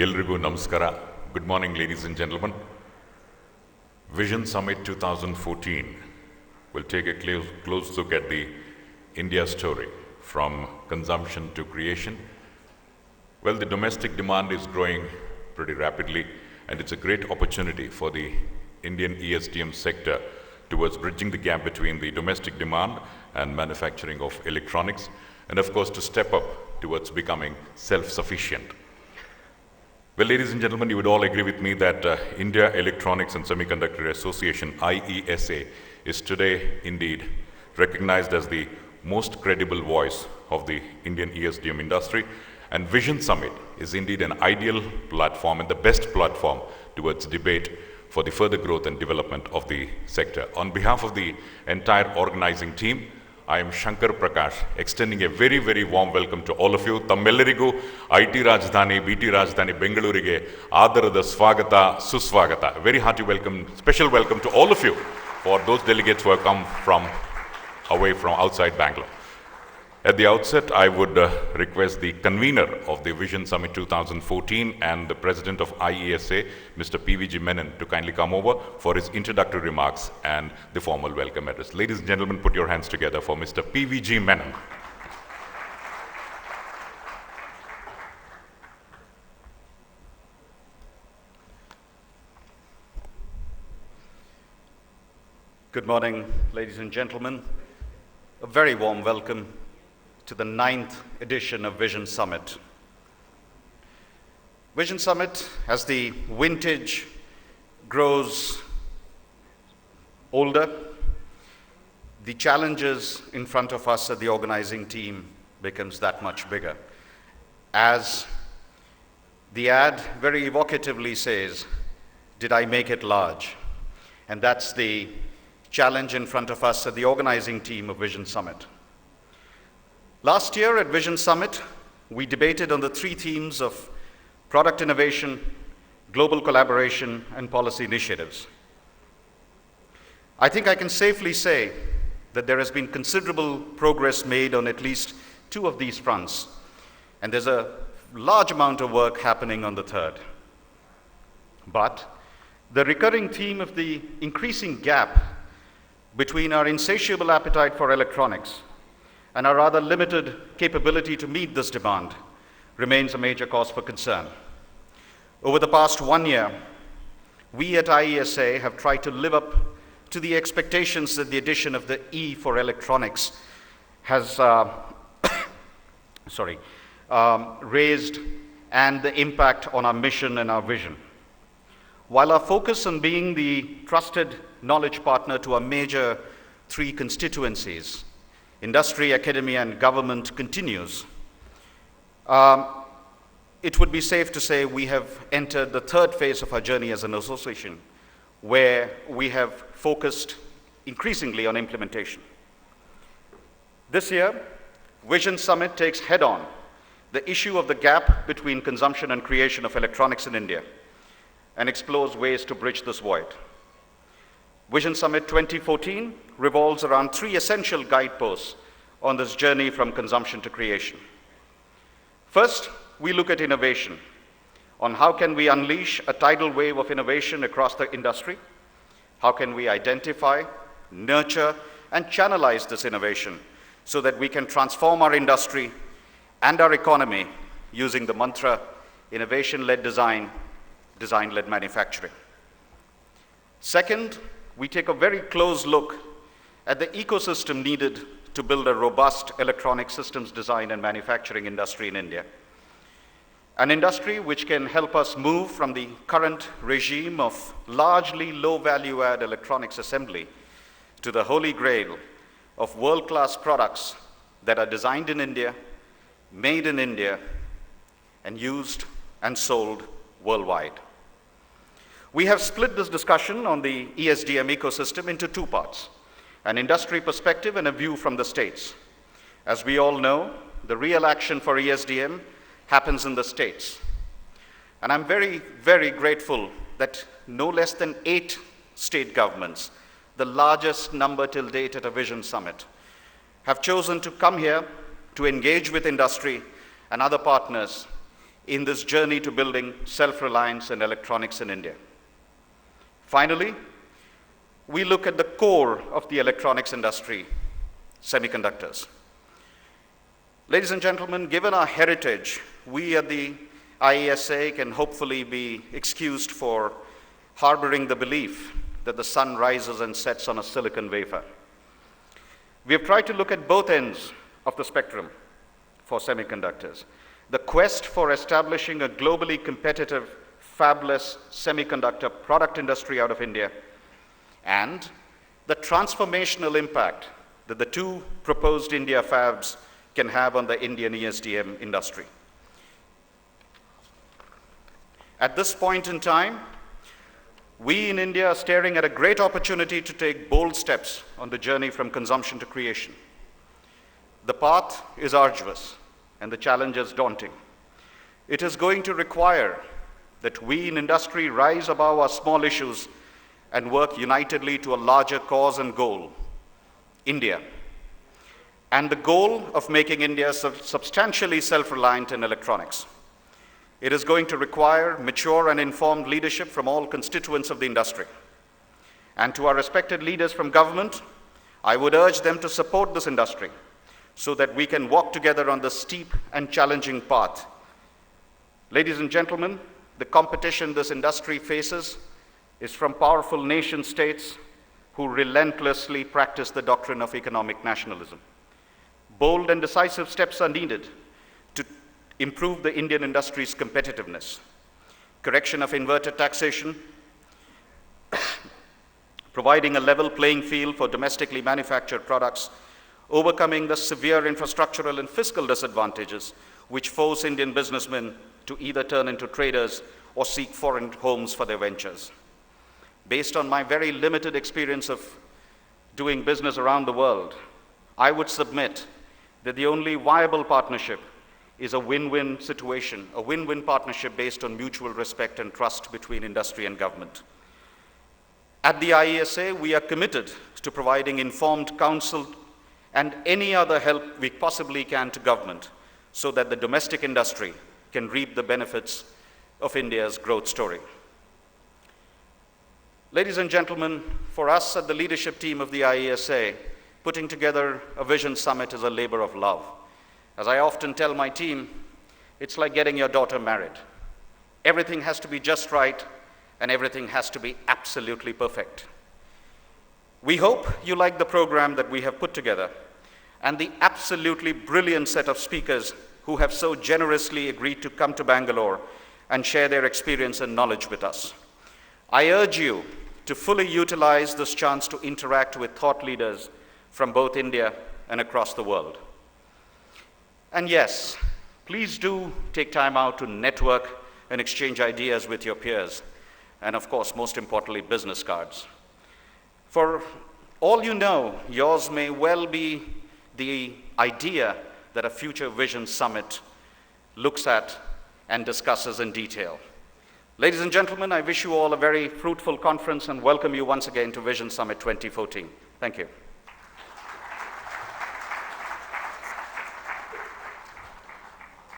ಎಲ್ರಿಗೂ ನಮಸ್ಕಾರ. Good morning, ladies and gentlemen. Vision Summit 2014 will take a close look at the India story from consumption to creation. Well, the domestic demand is growing pretty rapidly, and it's a great opportunity for the Indian ESDM sector towards bridging the gap between the domestic demand and manufacturing of electronics, and of course to step up towards becoming self-sufficient. Well, ladies and gentlemen, you would all agree with me that India Electronics and Semiconductor Association, IESA, is today indeed recognized as the most credible voice of the Indian ESDM industry, and Vision Summit is indeed an ideal platform and the best platform towards debate for the further growth and development of the sector. On behalf of the entire organizing team, I am Shankar Prakash, extending a very, very warm welcome to all of you. Tammellarigu IT Rajdhani, BT Rajdhani, Bengalurige, Adarada Swagata, Suswagata. A very hearty welcome, special welcome to all of you for those delegates who have come away from outside Bangalore. At the outset, I would request the convener of the Vision Summit 2014 and the president of IESA, Mr. PVG Menon, to kindly come over for his introductory remarks and the formal welcome address. Ladies and gentlemen, put your hands together for Mr. PVG Menon. Good morning, ladies and gentlemen. A very warm welcome to the 9th edition of Vision Summit. Vision Summit, as the vintage grows older, the challenges in front of us at the organizing team becomes that much bigger. As the ad very evocatively says, "Did I make it large?" And that's the challenge in front of us at the organizing team of Vision Summit. Last year at Vision Summit, we debated on the three themes of product innovation, global collaboration, and policy initiatives. I think I can safely say that there has been considerable progress made on at least two of these fronts, and there's a large amount of work happening on the third. But the recurring theme of the increasing gap between our insatiable appetite for electronics and our rather limited capability to meet this demand remains a major cause for concern. Over the past 1 year, we at IESA have tried to live up to the expectations that the addition of the E for electronics has raised and the impact on our mission and our vision. While our focus on being the trusted knowledge partner to our major three constituencies, industry, academia, and government, continues, it would be safe to say we have entered the third phase of our journey as an association, where we have focused increasingly on implementation. This year, Vision Summit takes head-on the issue of the gap between consumption and creation of electronics in India and explores ways to bridge this void. Vision Summit 2014 revolves around three essential guideposts on this journey from consumption to creation. First, we look at innovation, on how can we unleash a tidal wave of innovation across the industry, how can we identify, nurture, and channelize this innovation so that we can transform our industry and our economy using the mantra, innovation-led design, design-led manufacturing. Second, we take a very close look at the ecosystem needed to build a robust electronic systems design and manufacturing industry in India. An industry which can help us move from the current regime of largely low-value-add electronics assembly to the holy grail of world-class products that are designed in India, made in India, and used and sold worldwide. We have split this discussion on the ESDM ecosystem into two parts, an industry perspective and a view from the States. As we all know, the real action for ESDM happens in the States. And I'm very, very grateful that no less than 8 state governments, the largest number till date at a Vision Summit, have chosen to come here to engage with industry and other partners in this journey to building self-reliance in electronics in India. Finally, we look at the core of the electronics industry, semiconductors. Ladies and gentlemen, given our heritage, we at the IESA can hopefully be excused for harboring the belief that the sun rises and sets on a silicon wafer. We have tried to look at both ends of the spectrum for semiconductors. The quest for establishing a globally competitive, fabless semiconductor product industry out of India, and the transformational impact that the two proposed India fabs can have on the Indian ESDM industry. At this point in time, we in India are staring at a great opportunity to take bold steps on the journey from consumption to creation. The path is arduous and the challenge is daunting. It is going to require that we in industry rise above our small issues and work unitedly to a larger cause and goal, India, and the goal of making India substantially self-reliant in electronics. It is going to require mature and informed leadership from all constituents of the industry. And to our respected leaders from government, I would urge them to support this industry so that we can walk together on this steep and challenging path. Ladies and gentlemen, the competition this industry faces is from powerful nation states who relentlessly practice the doctrine of economic nationalism. Bold and decisive steps are needed to improve the Indian industry's competitiveness. Correction of inverted taxation, providing a level playing field for domestically manufactured products, overcoming the severe infrastructural and fiscal disadvantages which force Indian businessmen to either turn into traders or seek foreign homes for their ventures. Based on my very limited experience of doing business around the world, I would submit that the only viable partnership is a win-win situation, a win-win partnership based on mutual respect and trust between industry and government. At the IESA, we are committed to providing informed counsel and any other help we possibly can to government so that the domestic industry can reap the benefits of India's growth story. Ladies and gentlemen, for us at the leadership team of the IESA, putting together a vision summit is a labor of love. As I often tell my team, it's like getting your daughter married. Everything has to be just right, and everything has to be absolutely perfect. We hope you like the program that we have put together, and the absolutely brilliant set of speakers who have so generously agreed to come to Bangalore and share their experience and knowledge with us. I urge you to fully utilize this chance to interact with thought leaders from both India and across the world. And yes, please do take time out to network and exchange ideas with your peers, and of course, most importantly, business cards. For all you know, yours may well be the idea that a future Vision Summit looks at and discusses in detail. Ladies and gentlemen, I wish you all a very fruitful conference and welcome you once again to Vision Summit 2014. Thank you.